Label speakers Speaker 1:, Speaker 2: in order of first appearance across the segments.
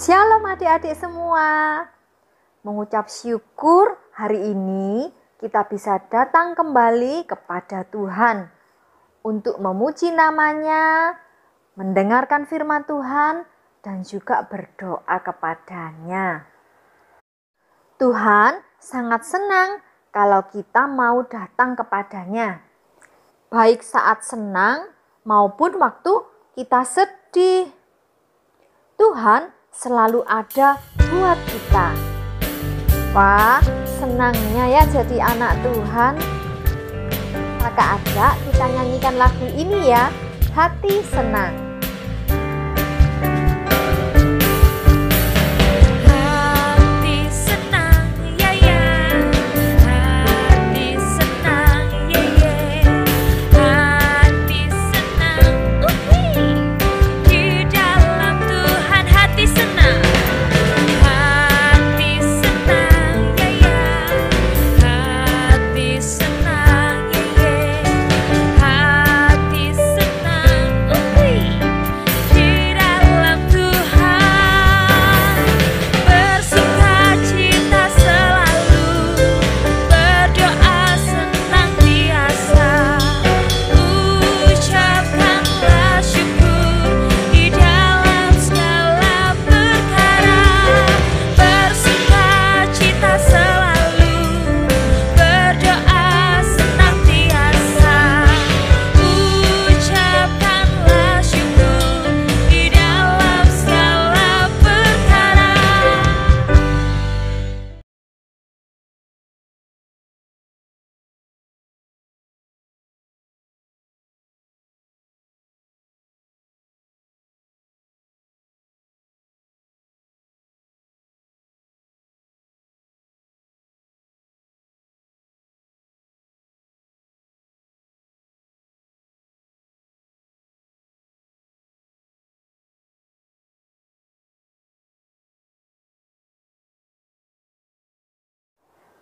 Speaker 1: Shalom adik-adik semua. Mengucap syukur hari ini kita bisa datang kembali kepada Tuhan untuk memuji namanya, mendengarkan firman Tuhan, dan juga berdoa kepadanya. Tuhan sangat senang kalau kita mau datang kepadanya, baik saat senang maupun waktu kita sedih. Tuhan selalu ada buat kita. Wah, senangnya ya jadi anak Tuhan. Maka ajak kita nyanyikan lagu ini ya, Hati Senang.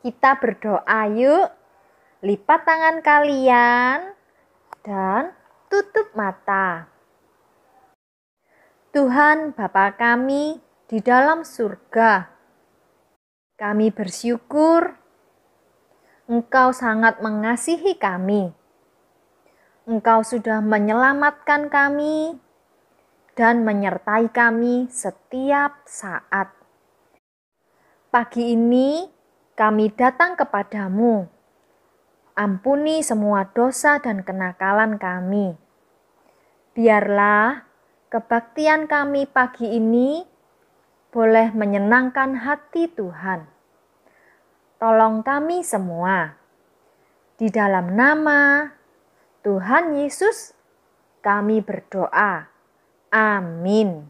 Speaker 1: Kita berdoa yuk. Lipat tangan kalian dan tutup mata. Tuhan Bapa kami di dalam surga, kami bersyukur Engkau sangat mengasihi kami. Engkau sudah menyelamatkan kami dan menyertai kami setiap saat. Pagi ini kami datang kepadamu. Ampuni semua dosa dan kenakalan kami. Biarlah kebaktian kami pagi ini boleh menyenangkan hati Tuhan. Tolong kami semua. Di dalam nama Tuhan Yesus kami berdoa. Amin.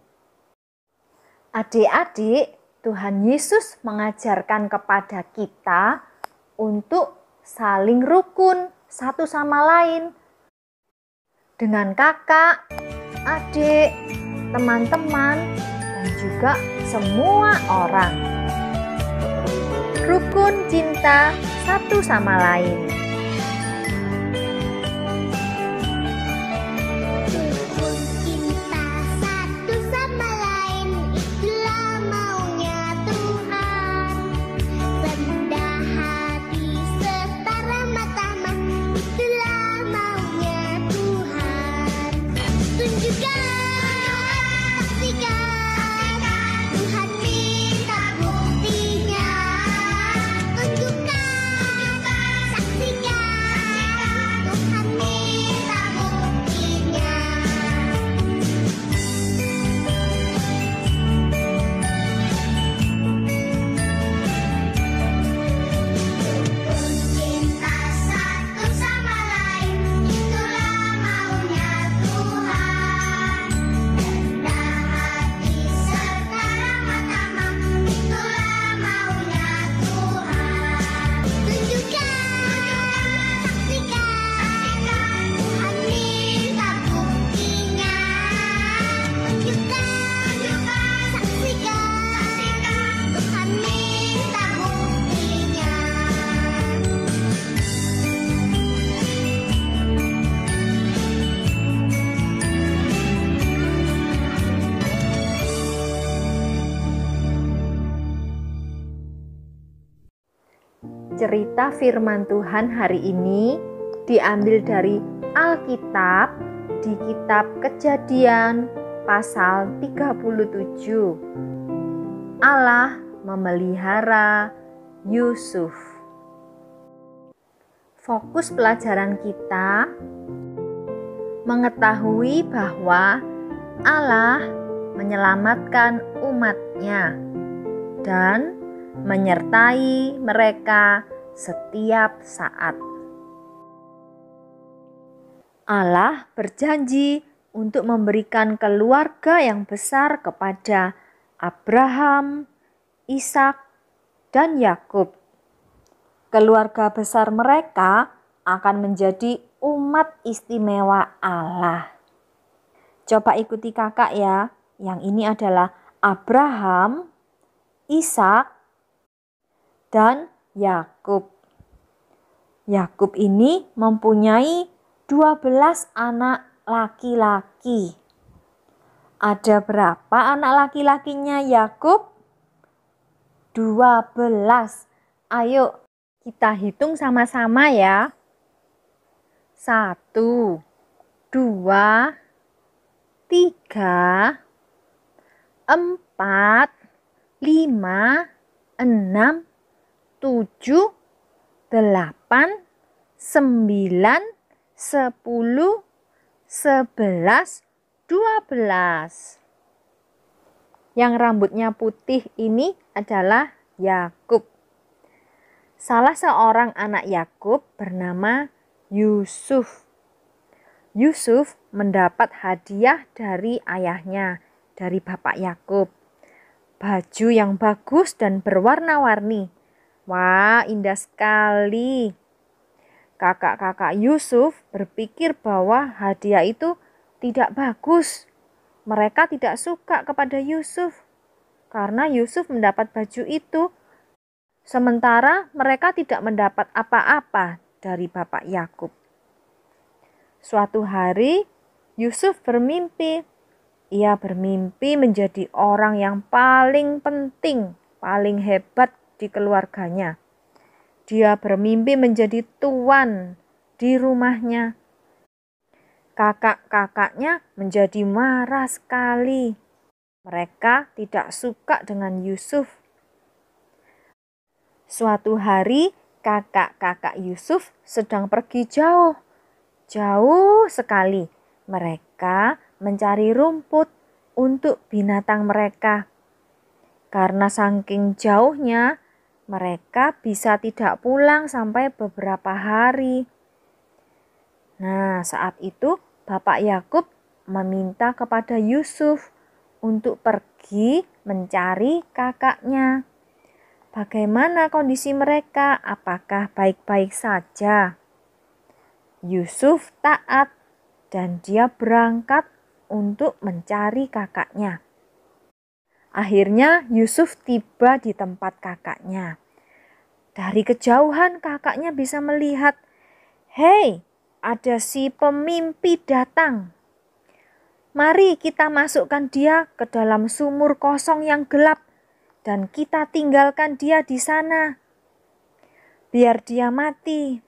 Speaker 1: Adik-adik, Tuhan Yesus mengajarkan kepada kita untuk saling rukun satu sama lain. Dengan kakak, adik, teman-teman, dan juga semua orang. Rukun cinta satu sama lain.
Speaker 2: Tunjukkan, saksikan.
Speaker 1: Cerita firman Tuhan hari ini diambil dari Alkitab di kitab Kejadian pasal 37. Allah memelihara Yusuf. Fokus pelajaran kita mengetahui bahwa Allah menyelamatkan umat-Nya dan menyertai mereka setiap saat. Allah berjanji untuk memberikan keluarga yang besar kepada Abraham, Ishak, dan Yakub. Keluarga besar mereka akan menjadi umat istimewa Allah. Coba ikuti kakak ya. Yang ini adalah Abraham, Ishak, dan Yakub. Yakub ini mempunyai 12 anak laki-laki. Ada berapa anak laki-lakinya Yakub? 12. Ayo kita hitung sama-sama ya. 1, 2, 3, 4, 5, 6, 7, 8, 9, 10, 11, 12. Yang rambutnya putih ini adalah Yakub. Salah seorang anak Yakub bernama Yusuf. Yusuf mendapat hadiah dari ayahnya, dari bapak Yakub. Baju yang bagus dan berwarna-warni. Wah, indah sekali. Kakak-kakak Yusuf berpikir bahwa hadiah itu tidak bagus. Mereka tidak suka kepada Yusuf karena Yusuf mendapat baju itu. Sementara mereka tidak mendapat apa-apa dari bapak Yakub. Suatu hari Yusuf bermimpi. Ia bermimpi menjadi orang yang paling penting, paling hebat di keluarganya. Dia bermimpi menjadi tuan di rumahnya. Kakak-kakaknya menjadi marah sekali. Mereka tidak suka dengan Yusuf. Suatu hari kakak-kakak Yusuf sedang pergi jauh. Jauh sekali. Mereka mencari rumput untuk binatang mereka. Karena saking jauhnya, mereka bisa tidak pulang sampai beberapa hari. Nah, saat itu bapak Yakub meminta kepada Yusuf untuk pergi mencari kakaknya. Bagaimana kondisi mereka? Apakah baik-baik saja? Yusuf taat dan dia berangkat untuk mencari kakaknya. Akhirnya Yusuf tiba di tempat kakaknya. Dari kejauhan kakaknya bisa melihat, "Hei, ada si pemimpi datang. Mari kita masukkan dia ke dalam sumur kosong yang gelap dan kita tinggalkan dia di sana. Biar dia mati."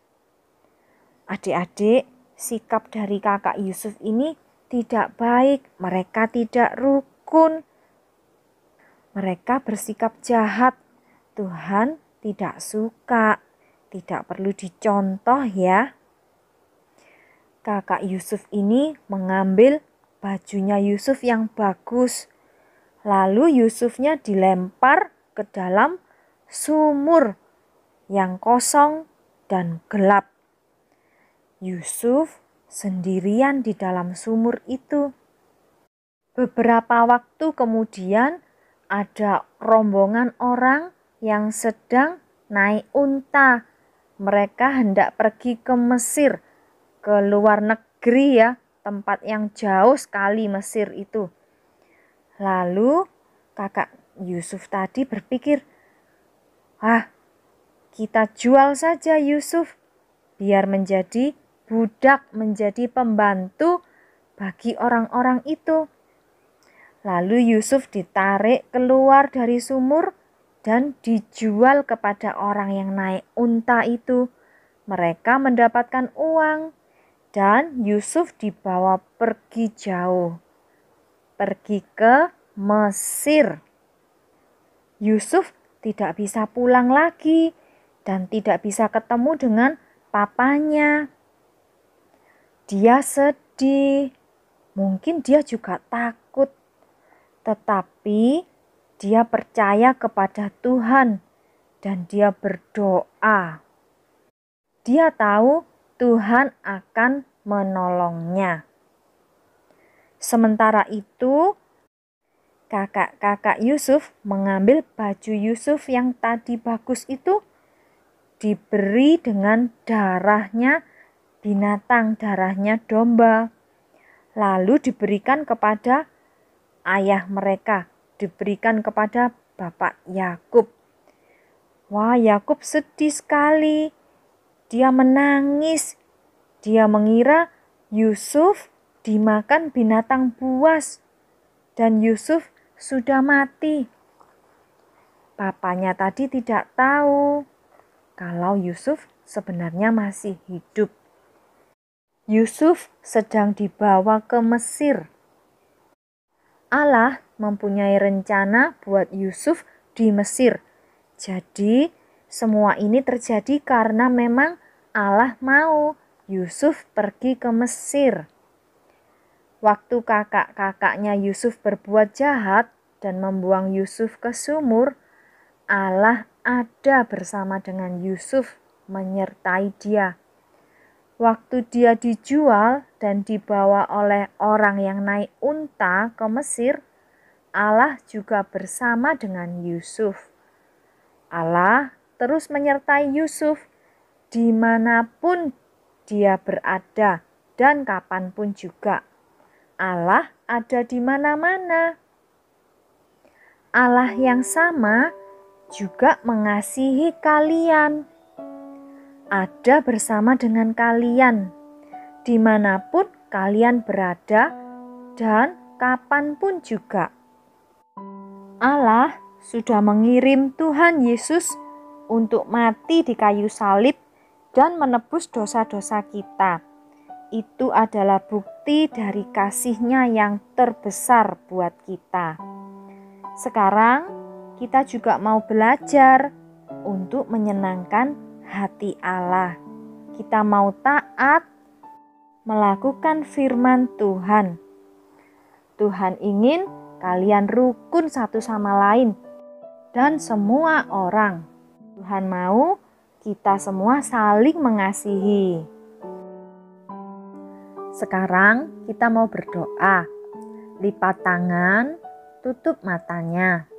Speaker 1: Adik-adik, sikap dari kakak Yusuf ini tidak baik. Mereka tidak rukun. Mereka bersikap jahat. Tuhan tidak suka. Tidak perlu dicontoh ya. Kakak Yusuf ini mengambil bajunya Yusuf yang bagus. Lalu Yusufnya dilempar ke dalam sumur yang kosong dan gelap. Yusuf sendirian di dalam sumur itu. Beberapa waktu kemudian ada rombongan orang yang sedang naik unta. Mereka hendak pergi ke Mesir, ke luar negeri ya, tempat yang jauh sekali Mesir itu. Lalu kakak Yusuf tadi berpikir, kita jual saja Yusuf, biar menjadi budak, menjadi pembantu bagi orang-orang itu. Lalu Yusuf ditarik keluar dari sumur dan dijual kepada orang yang naik unta itu. Mereka mendapatkan uang dan Yusuf dibawa pergi jauh, pergi ke Mesir. Yusuf tidak bisa pulang lagi dan tidak bisa ketemu dengan papanya. Dia sedih, mungkin dia juga takut, tetapi dia percaya kepada Tuhan dan dia berdoa. Dia tahu Tuhan akan menolongnya. Sementara itu, kakak-kakak Yusuf mengambil baju Yusuf yang tadi bagus itu, diberi dengan darahnya binatang, darahnya domba. Lalu diberikan kepada ayah mereka, diberikan kepada Bapak Yakub. Wah, Yakub sedih sekali. Dia menangis. Dia mengira Yusuf dimakan binatang buas dan Yusuf sudah mati. Papanya tadi tidak tahu kalau Yusuf sebenarnya masih hidup. Yusuf sedang dibawa ke Mesir. Allah mempunyai rencana buat Yusuf di Mesir. Jadi semua ini terjadi karena memang Allah mau Yusuf pergi ke Mesir. Waktu kakak-kakaknya Yusuf berbuat jahat dan membuang Yusuf ke sumur, Allah ada bersama dengan Yusuf, menyertai dia. Waktu dia dijual dan dibawa oleh orang yang naik unta ke Mesir, Allah juga bersama dengan Yusuf. Allah terus menyertai Yusuf dimanapun dia berada dan kapanpun juga. Allah ada di mana-mana. Allah yang sama juga mengasihi kalian. Ada bersama dengan kalian dimanapun kalian berada dan kapanpun juga. Allah sudah mengirim Tuhan Yesus untuk mati di kayu salib dan menebus dosa-dosa kita. Itu adalah bukti dari kasih-Nya yang terbesar buat kita. Sekarang kita juga mau belajar untuk menyenangkan hati Allah. Kita mau taat melakukan firman Tuhan. Tuhan ingin kalian rukun satu sama lain dan semua orang. Tuhan mau kita semua saling mengasihi. Sekarang kita mau berdoa. Lipat tangan, tutup matanya.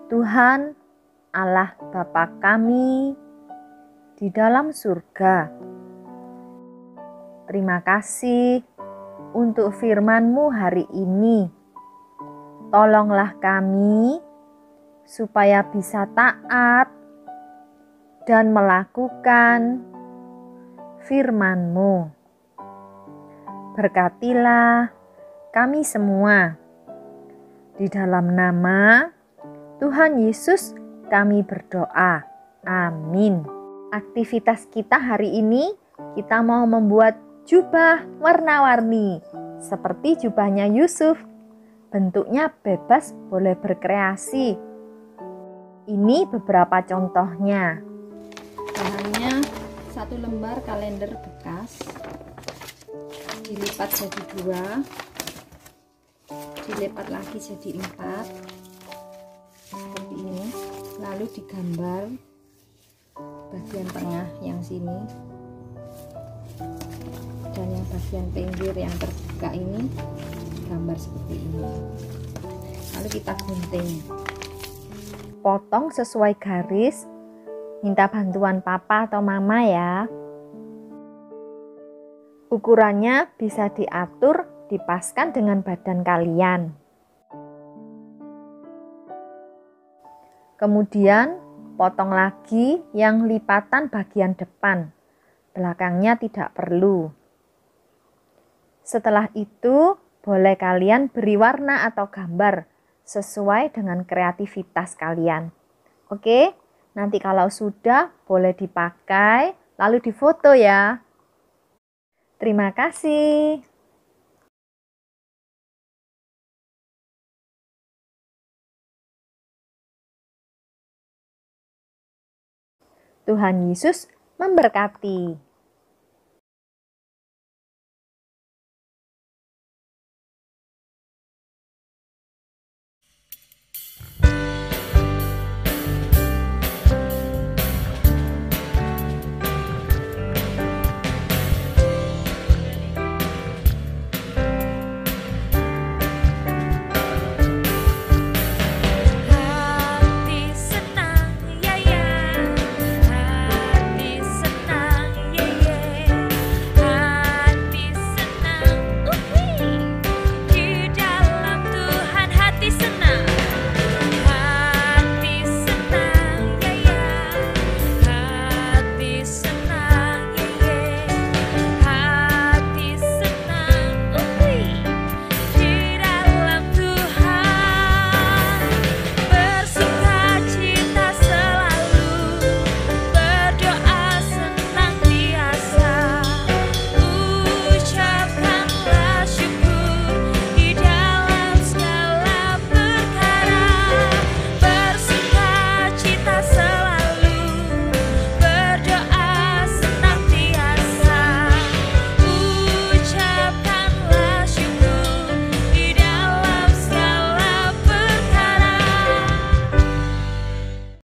Speaker 1: Tuhan Allah Bapa kami di dalam surga, terima kasih untuk firman-Mu hari ini. Tolonglah kami supaya bisa taat dan melakukan firman-Mu. Berkatilah kami semua. Di dalam nama Tuhan Yesus kami berdoa. Amin. Aktivitas kita hari ini, kita mau membuat jubah warna-warni seperti jubahnya Yusuf. Bentuknya bebas, boleh berkreasi. Ini beberapa contohnya.
Speaker 2: Bahannya 1 lembar kalender bekas, dilipat jadi 2, dilipat lagi jadi 4, seperti ini. Lalu digambar bagian tengah yang sini dan yang bagian pinggir yang terbuka ini gambar seperti ini. Lalu kita gunting,
Speaker 1: Potong sesuai garis. Minta bantuan papa atau mama ya. Ukurannya bisa diatur, dipaskan dengan badan kalian. Kemudian potong lagi yang lipatan bagian depan. Belakangnya tidak perlu. Setelah itu boleh kalian beri warna atau gambar sesuai dengan kreativitas kalian. Oke, nanti kalau sudah boleh dipakai lalu difoto ya. Terima kasih. Tuhan Yesus memberkati.